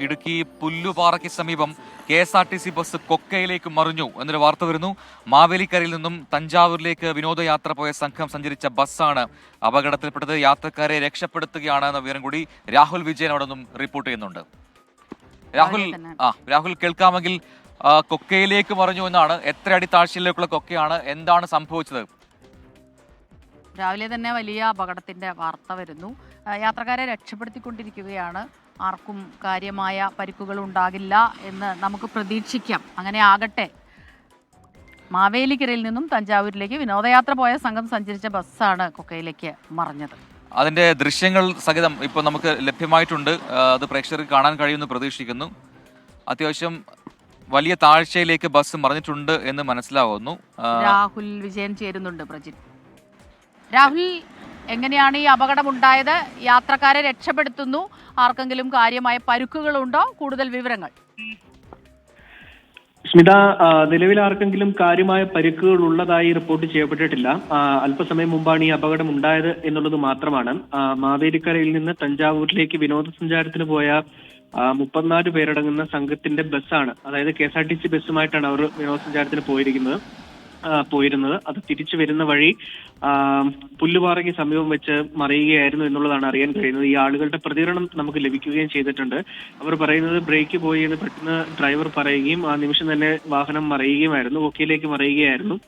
ഇടുക്കി പുല്ലുപാറയ്ക്ക് സമീപം KSRTC bus കൊക്കയിലേക്ക് മറിഞ്ഞു എന്നൊരു വാർത്ത വരുന്നു. മാവേലിക്കരയിൽ നിന്നും തഞ്ചാവൂരിലേക്ക് വിനോദയാത്ര പോയ സംഘം സഞ്ചരിച്ച ബസ്സാണ് അപകടത്തിൽപ്പെട്ടത്. യാത്രക്കാരെ രക്ഷപ്പെടുത്തുകയാണ് എന്ന വിവരം കൂടി രാഹുൽ വിജയൻ അവിടെ നിന്നും റിപ്പോർട്ട് ചെയ്യുന്നുണ്ട്. രാഹുൽ കേൾക്കാമെങ്കിൽ കൊക്കയിലേക്ക് മറിഞ്ഞു എന്നാണ്. എത്ര അടി താഴ്ചയിലേക്കുള്ള കൊക്കയാണ്, എന്താണ് സംഭവിച്ചത്? രാവിലെ തന്നെ വലിയ അപകടത്തിന്റെ വാർത്ത വരുന്നു. യാത്രക്കാരെ രക്ഷപ്പെടുത്തിക്കൊണ്ടിരിക്കുകയാണ്. ആർക്കും കാര്യമായ പരിക്കുകൾ ഉണ്ടാകില്ല എന്ന് നമുക്ക് പ്രതീക്ഷിക്കാം. അങ്ങനെ ആകട്ടെ. മാവേലിക്കരയിൽ നിന്നും തഞ്ചാവൂരിലേക്ക് വിനോദയാത്ര പോയ സംഘം സഞ്ചരിച്ച ബസ്സാണ് കൊക്കയിലേക്ക് മറിഞ്ഞത്. അതിന്റെ ദൃശ്യങ്ങൾ സഹിതം ഇപ്പോൾ നമുക്ക് ലഭ്യമായിട്ടുണ്ട്. അത് പ്രേക്ഷകർക്ക് കാണാൻ കഴിയുമെന്ന് പ്രതീക്ഷിക്കുന്നു. അത്യാവശ്യം വലിയ താഴ്ചയിലേക്ക് ബസ് മറിഞ്ഞിട്ടുണ്ട് എന്ന് മനസ്സിലാവുന്നു. രാഹുൽ വിജയൻ ചേരുന്നുണ്ട്. പ്രജിൻ, രാഹുൽ, എങ്ങനെയാണ് ഈ അപകടമുണ്ടായത്? യാത്രക്കാരെ രക്ഷപ്പെടുത്തുന്നു. ആർക്കെങ്കിലും കാര്യമായ പരുക്കുകളുണ്ടോ? കൂടുതൽ വിവരങ്ങൾ. സ്മിത, നിലവിൽ ആർക്കെങ്കിലും കാര്യമായ പരിക്കുകൾ ഉള്ളതായി റിപ്പോർട്ട് ചെയ്യപ്പെട്ടിട്ടില്ല. അല്പസമയം മുമ്പാണ് ഈ അപകടം ഉണ്ടായത് എന്നുള്ളത് മാത്രമാണ്. മാവേലിക്കരയിൽ നിന്ന് തഞ്ചാവൂരിലേക്ക് വിനോദസഞ്ചാരത്തിന് പോയ 34 പേരടങ്ങുന്ന സംഘത്തിന്റെ ബസ്സാണ്, അതായത് KSRTC ബസ്സുമായിട്ടാണ് അവർ വിനോദസഞ്ചാരത്തിന് പോയിരുന്നത്. അത് തിരിച്ചു വരുന്ന വഴി പുല്ലുപാറയ്ക്ക് സമീപം വെച്ച് മറിയുകയായിരുന്നു എന്നുള്ളതാണ് അറിയാൻ കഴിയുന്നത്. ഈ ആളുകളുടെ പ്രതികരണം നമുക്ക് ലഭിക്കുകയും ചെയ്തിട്ടുണ്ട്. അവർ പറയുന്നത് ബ്രേക്ക് പോയി എന്ന് പെട്ടെന്ന് ഡ്രൈവർ പറയുകയും ആ നിമിഷം തന്നെ വാഹനം മറിയുകയുമായിരുന്നു, കൊക്കയിലേക്ക് മറിയുകയായിരുന്നു.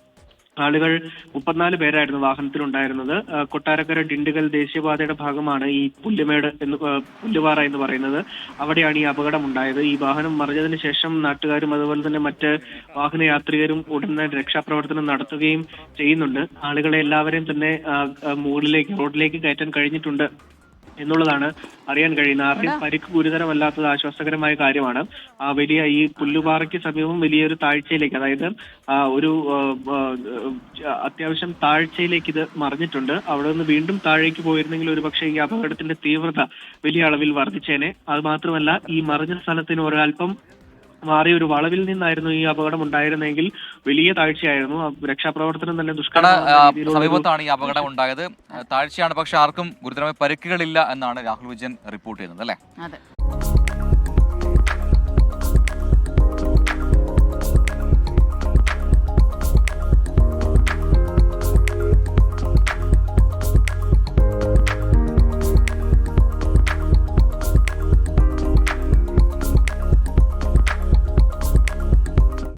ആളുകൾ 34 പേരായിരുന്നു വാഹനത്തിലുണ്ടായിരുന്നത്. കൊട്ടാരക്കര ഡിണ്ടിഗൽ ദേശീയപാതയുടെ ഭാഗമാണ് ഈ പുല്ലുപാറ എന്ന് പറയുന്നത്. അവിടെയാണ് ഈ അപകടം ഉണ്ടായത്. ഈ വാഹനം മറിഞ്ഞതിന് ശേഷം നാട്ടുകാരും അതുപോലെ തന്നെ മറ്റ് വാഹനയാത്രികരും ഉടൻ തന്നെ രക്ഷാപ്രവർത്തനം നടത്തുകയും ചെയ്യുന്നുണ്ട്. ആളുകളെ എല്ലാവരെയും തന്നെ റോഡിലേക്ക് കയറ്റാൻ കഴിഞ്ഞിട്ടുണ്ട് എന്നുള്ളതാണ് അറിയാൻ കഴിയുന്നത്. ആർക്കും പരിക്ക് ഗുരുതരമല്ലാത്തത് ആശ്വാസകരമായ കാര്യമാണ്. വലിയ ഈ പുല്ലുപാറയ്ക്ക് സമീപം വലിയൊരു താഴ്ചയിലേക്ക്, അതായത് ഒരു അത്യാവശ്യം താഴ്ചയിലേക്ക് ഇത് മറിഞ്ഞിട്ടുണ്ട്. അവിടെ നിന്ന് വീണ്ടും താഴേക്ക് പോയിരുന്നെങ്കിൽ ഒരുപക്ഷെ ഈ അപകടത്തിന്റെ തീവ്രത വലിയ അളവിൽ വർദ്ധിച്ചേനെ. അത് മാത്രമല്ല, ഈ മറിഞ്ഞ സ്ഥലത്തിന് ഒരൽപ്പം മാറിയ ഒരു വളവിൽ നിന്നായിരുന്നു ഈ അപകടം ഉണ്ടായിരുന്നെങ്കിൽ വലിയ താഴ്ചയായിരുന്നു. രക്ഷാപ്രവർത്തനം തന്നെ സമീപത്താണ് ഈ അപകടം ഉണ്ടായത്. താഴ്ചയാണ്, പക്ഷെ ആർക്കും ഗുരുതരമായ പരിക്കുകളില്ല എന്നാണ് രാഹുൽ വിജയൻ റിപ്പോർട്ട് ചെയ്യുന്നത്, അല്ലേ? അതെ.